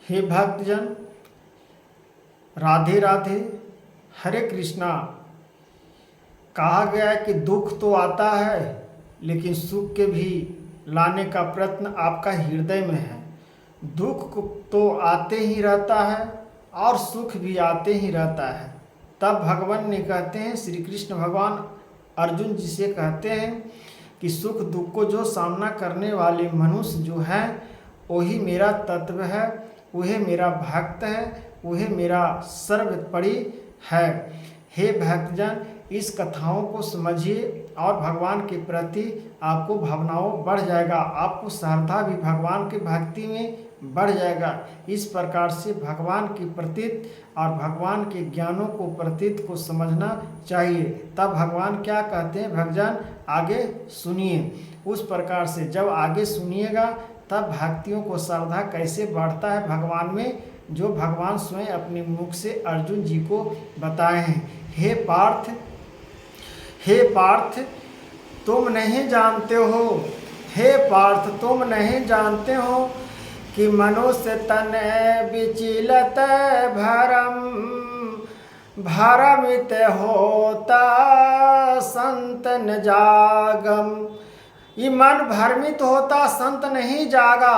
हे भक्तजन, राधे राधे, हरे कृष्णा। कहा गया है कि दुख तो आता है लेकिन सुख के भी लाने का प्रयत्न आपका हृदय में है। दुख तो आते ही रहता है और सुख भी आते ही रहता है। तब भगवान ने कहते हैं, श्री कृष्ण भगवान अर्जुन जी से कहते हैं कि सुख दुख को जो सामना करने वाले मनुष्य जो हैं वही मेरा तत्व है, वही मेरा भक्त है, वही मेरा सर्वोपरि है। हे भक्तजन, इस कथाओं को समझिए और भगवान के प्रति आपको भावनाओं बढ़ जाएगा, आपको श्रद्धा भी भगवान की भक्ति में बढ़ जाएगा। इस प्रकार से भगवान की प्रतीत और भगवान के ज्ञानों को प्रतीत को समझना चाहिए। तब भगवान क्या कहते हैं भक्तजन, आगे सुनिए। उस प्रकार से जब आगे सुनिएगा तब भक्तियों को श्रद्धा कैसे बढ़ता है भगवान में, जो भगवान स्वयं अपने मुख से अर्जुन जी को बताए हैं। हे पार्थ तुम नहीं जानते हो, हे पार्थ तुम नहीं जानते हो कि मनुष्य तन विचलित भरमित होता संत न जागम। ये मन भ्रमित होता संत नहीं जागा।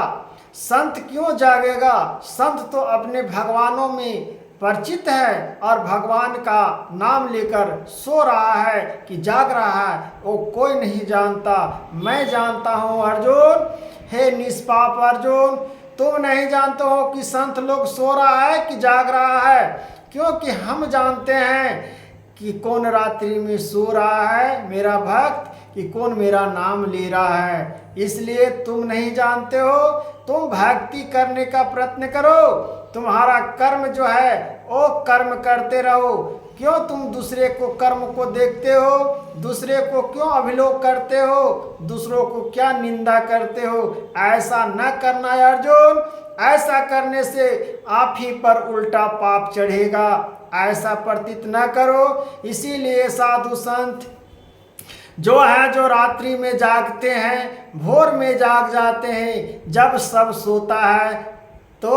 संत क्यों जागेगा? संत तो अपने भगवानों में परिचित है और भगवान का नाम लेकर सो रहा है कि जाग रहा है, वो कोई नहीं जानता। मैं जानता हूँ अर्जुन, हे निष्पाप अर्जुन, तुम नहीं जानते हो कि संत लोग सो रहा है कि जाग रहा है, क्योंकि हम जानते हैं कि कौन रात्रि में सो रहा है मेरा भक्त, कि कौन मेरा नाम ले रहा है। इसलिए तुम नहीं जानते हो। तुम भक्ति करने का प्रयत्न करो, तुम्हारा कर्म जो है वो कर्म करते रहो। क्यों तुम दूसरे को कर्म को देखते हो? दूसरे को क्यों अभिलोक करते हो? दूसरों को क्या निंदा करते हो? ऐसा न करना है अर्जुन। ऐसा करने से आप ही पर उल्टा पाप चढ़ेगा। ऐसा प्रतीत न करो। इसीलिए साधु संत जो है, जो रात्रि में जागते हैं, भोर में जाग जाते हैं, जब सब सोता है तो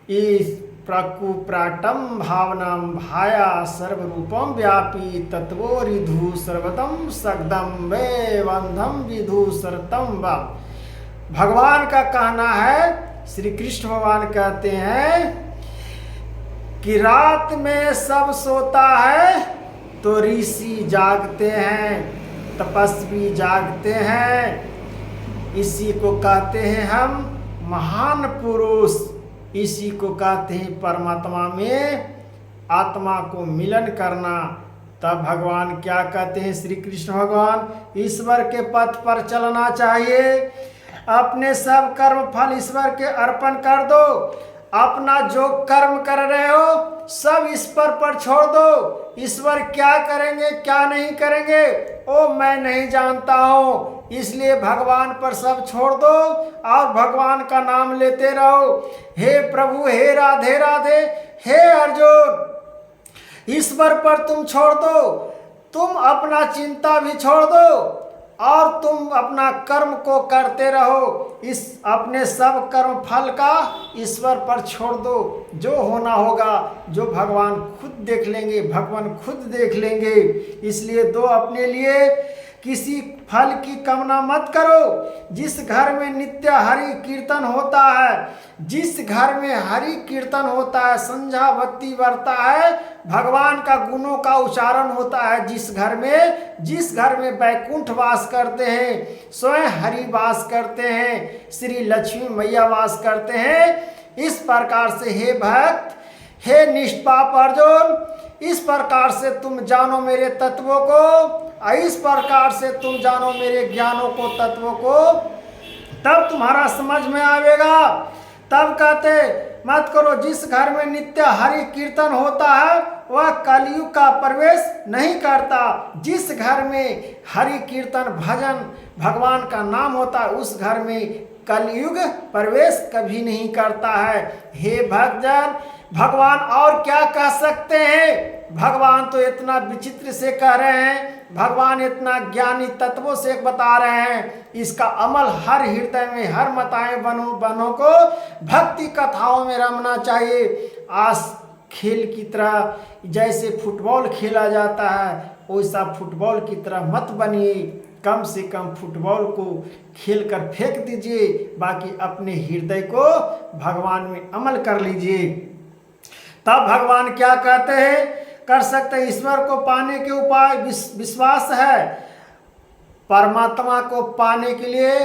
इस प्रकुप्राटम भावनम भाया सर्वरूपम व्यापी तत्वोरिधु सर्वतम सगदम वे बंधम विधु सरतम व। भगवान का कहना है, श्री कृष्ण भगवान कहते हैं कि रात में सब सोता है तो ऋषि जागते हैं, तपस्वी जागते हैं। इसी को कहते हैं हम महान पुरुष। इसी को कहते हैं परमात्मा में आत्मा को मिलन करना। तब भगवान क्या कहते हैं, श्री कृष्ण भगवान, ईश्वर के पथ पर चलना चाहिए। अपने सब कर्म फल ईश्वर के अर्पण कर दो। अपना जो कर्म कर रहे हो सब ईश्वर पर छोड़ दो। ईश्वर क्या करेंगे क्या नहीं करेंगे वो मैं नहीं जानता हूँ। इसलिए भगवान पर सब छोड़ दो और भगवान का नाम लेते रहो। हे प्रभु, हे राधे राधे, हे अर्जुन, ईश्वर पर तुम छोड़ दो। तुम अपना चिंता भी छोड़ दो और तुम अपना कर्म को करते रहो। इस अपने सब कर्म फल का ईश्वर पर छोड़ दो। जो होना होगा, जो भगवान खुद देख लेंगे, भगवान खुद देख लेंगे। इसलिए दो अपने लिए किसी फल की कामना मत करो। जिस घर में नित्य हरि कीर्तन होता है, जिस घर में हरि कीर्तन होता है, संध्या भक्ति बढ़ता है, भगवान का गुणों का उच्चारण होता है, जिस घर में वैकुंठ वास करते हैं, स्वयं हरि वास करते हैं, श्री लक्ष्मी मैया वास करते हैं। इस प्रकार से हे भक्त, हे निष्पाप अर्जुन, इस प्रकार से तुम जानो मेरे तत्वों को, इस प्रकार से तुम जानो मेरे ज्ञानों को, तत्वों को, तब तुम्हारा समझ में आवेगा। तब कहते मत करो। जिस घर में नित्य हरि कीर्तन होता है वह कलयुग का प्रवेश नहीं करता। जिस घर में हरि कीर्तन भजन भगवान का नाम होता है उस घर में कलयुग प्रवेश कभी नहीं करता है। हे भक्तजन, भगवान और क्या कह सकते हैं? भगवान तो इतना विचित्र से कह रहे हैं, भगवान इतना ज्ञानी तत्वों से बता रहे हैं, इसका अमल हर हृदय में, हर माताएं बहनों को भक्ति कथाओं में रमना चाहिए। आज खेल की तरह जैसे फुटबॉल खेला जाता है वैसा फुटबॉल की तरह मत बनिए। कम से कम फुटबॉल को खेल कर फेंक दीजिए, बाकी अपने हृदय को भगवान में अमल कर लीजिए। तब भगवान क्या कहते हैं, कर सकते हैं? ईश्वर को पाने के उपाय विश्वास है, परमात्मा को पाने के लिए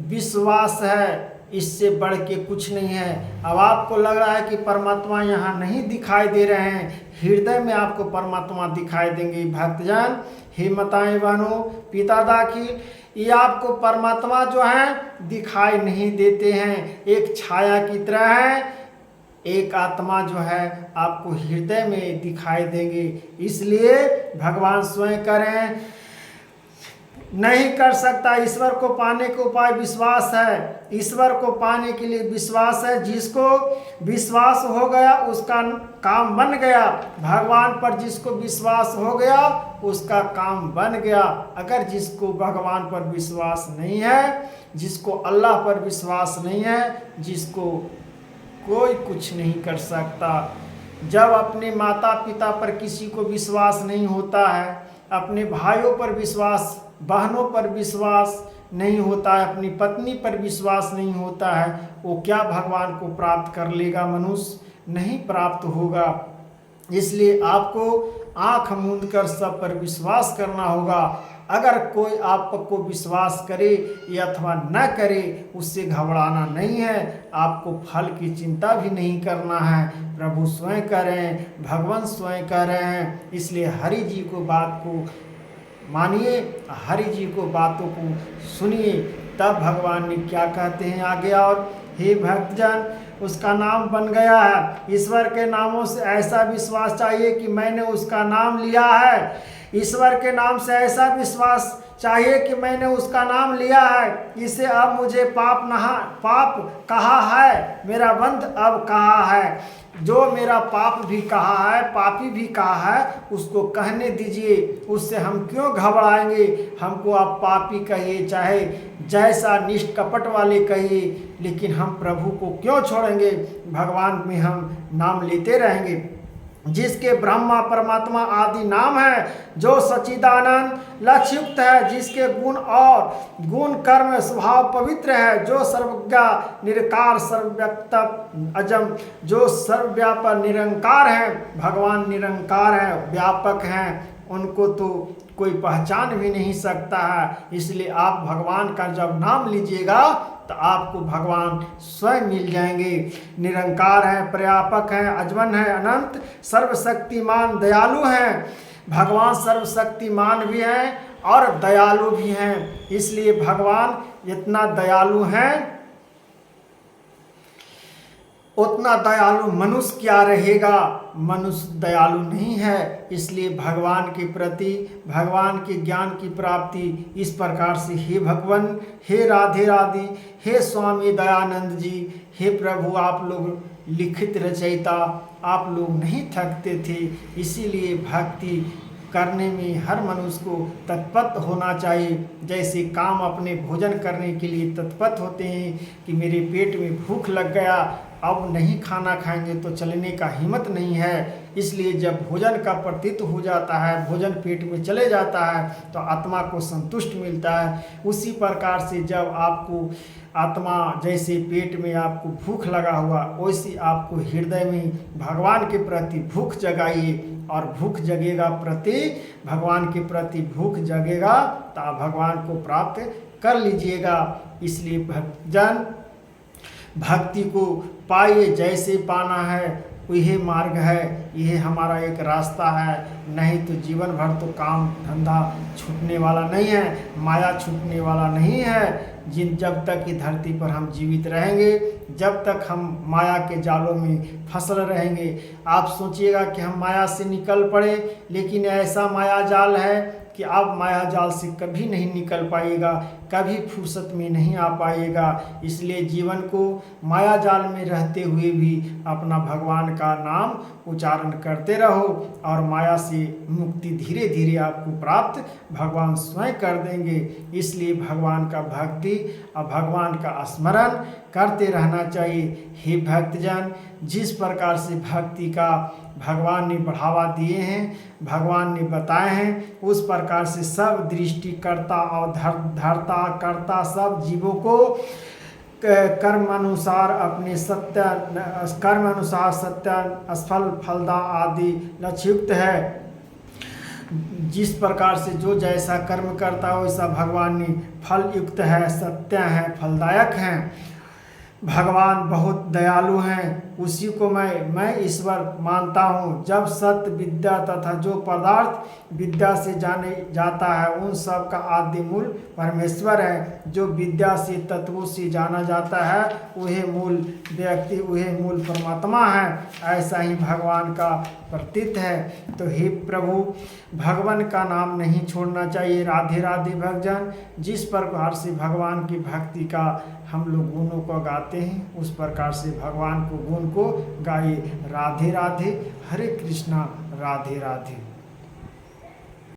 विश्वास है, इससे बढ़ के कुछ नहीं है। अब आपको लग रहा है कि परमात्मा यहाँ नहीं दिखाई दे रहे हैं, हृदय में आपको परमात्मा दिखाई देंगे। भक्तजन, हे माताएं बहनों, पिता दाखिल, ये आपको परमात्मा जो है दिखाई नहीं देते हैं, एक छाया की तरह है। एक आत्मा जो है आपको हृदय में दिखाई देंगे। इसलिए भगवान स्वयं करें, नहीं कर सकता। ईश्वर को पाने के उपाय विश्वास है, ईश्वर को पाने के लिए विश्वास है। जिसको विश्वास हो गया उसका काम बन गया। भगवान पर जिसको विश्वास हो गया उसका काम बन गया। अगर जिसको भगवान पर विश्वास नहीं है, जिसको अल्लाह पर विश्वास नहीं है, जिसको कोई कुछ नहीं कर सकता। जब अपने माता पिता पर किसी को विश्वास नहीं होता है, अपने भाइयों पर विश्वास, बहनों पर विश्वास नहीं होता है, अपनी पत्नी पर विश्वास नहीं होता है, वो क्या भगवान को प्राप्त कर लेगा? मनुष्य नहीं प्राप्त होगा। इसलिए आपको आंख मूंद कर सब पर विश्वास करना होगा। अगर कोई आपको विश्वास करे या अथवा न करे, उससे घबराना नहीं है, आपको फल की चिंता भी नहीं करना है। प्रभु स्वयं कह रहे हैं, भगवान स्वयं कह रहे हैं। इसलिए हरि जी को बात को मानिए, हरि जी को बातों को सुनिए। तब भगवान ने क्या कहते हैं आगे, और हे भक्तजन, उसका नाम बन गया है। ईश्वर के नामों से ऐसा विश्वास चाहिए कि मैंने उसका नाम लिया है। ईश्वर के नाम से ऐसा विश्वास चाहिए कि मैंने उसका नाम लिया है। इसे अब मुझे पाप कहा है, मेरा बंध अब कहा है। जो मेरा पाप भी कहा है, पापी भी कहा है, उसको कहने दीजिए। उससे हम क्यों घबराएंगे? हमको आप पापी कहिए, चाहे जैसा निष्ठ कपट वाले कहिए, लेकिन हम प्रभु को क्यों छोड़ेंगे? भगवान में हम नाम लेते रहेंगे। जिसके ब्रह्मा परमात्मा आदि नाम है, जो सच्चिदानंद लक्ष्युक्त है, जिसके गुण और गुण कर्म स्वभाव पवित्र है, जो सर्वज्ञ निरकार सर्वव्यक्त अजम, जो सर्वव्यापक निरंकार है। भगवान निरंकार है, व्यापक हैं, उनको तो कोई पहचान भी नहीं सकता है। इसलिए आप भगवान का जब नाम लीजिएगा तो आपको भगवान स्वयं मिल जाएंगे। निरंकार है, पर्यापक है, अजमन है, अनंत, सर्वशक्तिमान, दयालु हैं। भगवान सर्वशक्तिमान भी हैं और दयालु भी हैं। इसलिए भगवान इतना दयालु हैं, उतना दयालु मनुष्य क्या रहेगा? मनुष्य दयालु नहीं है। इसलिए भगवान के प्रति, भगवान के ज्ञान की प्राप्ति इस प्रकार से, हे भगवान, हे राधे राधे, हे स्वामी दयानंद जी, हे प्रभु, आप लोग लिखित रचयिता, आप लोग नहीं थकते थे। इसीलिए भक्ति करने में हर मनुष्य को तत्पर होना चाहिए। जैसे काम अपने भोजन करने के लिए तत्पर होते हैं कि मेरे पेट में भूख लग गया, अब नहीं खाना खाएंगे तो चलने का हिम्मत नहीं है। इसलिए जब भोजन का प्रतीत हो जाता है, भोजन पेट में चले जाता है, तो आत्मा को संतुष्ट मिलता है। उसी प्रकार से जब आपको आत्मा, जैसे पेट में आपको भूख लगा हुआ, वैसे आपको हृदय में भगवान के प्रति भूख जगाइए, और भूख जगेगा प्रति भगवान के प्रति भूख जगेगा तो आप भगवान को प्राप्त कर लीजिएगा। इसलिए भक्तजन, भक्ति को पाइए, जैसे पाना है यही मार्ग है, यह हमारा एक रास्ता है। नहीं तो जीवन भर तो काम धंधा छूटने वाला नहीं है, माया छूटने वाला नहीं है। जब तक कि धरती पर हम जीवित रहेंगे, जब तक हम माया के जालों में फसल रहेंगे। आप सोचिएगा कि हम माया से निकल पड़े, लेकिन ऐसा माया जाल है कि अब माया जाल से कभी नहीं निकल पाएगा, कभी फुर्सत में नहीं आ पाएगा। इसलिए जीवन को माया जाल में रहते हुए भी अपना भगवान का नाम उच्चारण करते रहो और माया से मुक्ति धीरे धीरे आपको प्राप्त भगवान स्वयं कर देंगे। इसलिए भगवान का भक्ति और भगवान का स्मरण करते रहना चाहिए। हे भक्तजन, जिस प्रकार से भक्ति का भगवान ने बढ़ावा दिए हैं, भगवान ने बताए हैं, उस प्रकार से सब दृष्टिकर्ता और धर्ता करता सब जीवों को कर्मानुसार अपने सत्य असफल फलदा आदि लक्ष्युक्त है। जिस प्रकार से जो जैसा कर्म करता है वैसा भगवान ने फल युक्त है, सत्य है, फलदायक हैं। भगवान बहुत दयालु हैं, उसी को मैं ईश्वर मानता हूँ। जब सत्य विद्या तथा जो पदार्थ विद्या से जाने जाता है उन सब का आदि मूल परमेश्वर है। जो विद्या से तत्वों से जाना जाता है वही मूल व्यक्ति, वही मूल परमात्मा है। ऐसा ही भगवान का प्रतीत है। तो हे प्रभु, भगवान का नाम नहीं छोड़ना चाहिए। राधे राधे भक्तजन, जिस प्रकार से भगवान की भक्ति का हम लोग गुणों को गाते हैं उस प्रकार से भगवान को गुण को गाइए। राधे राधे, हरे कृष्णा, राधे राधे।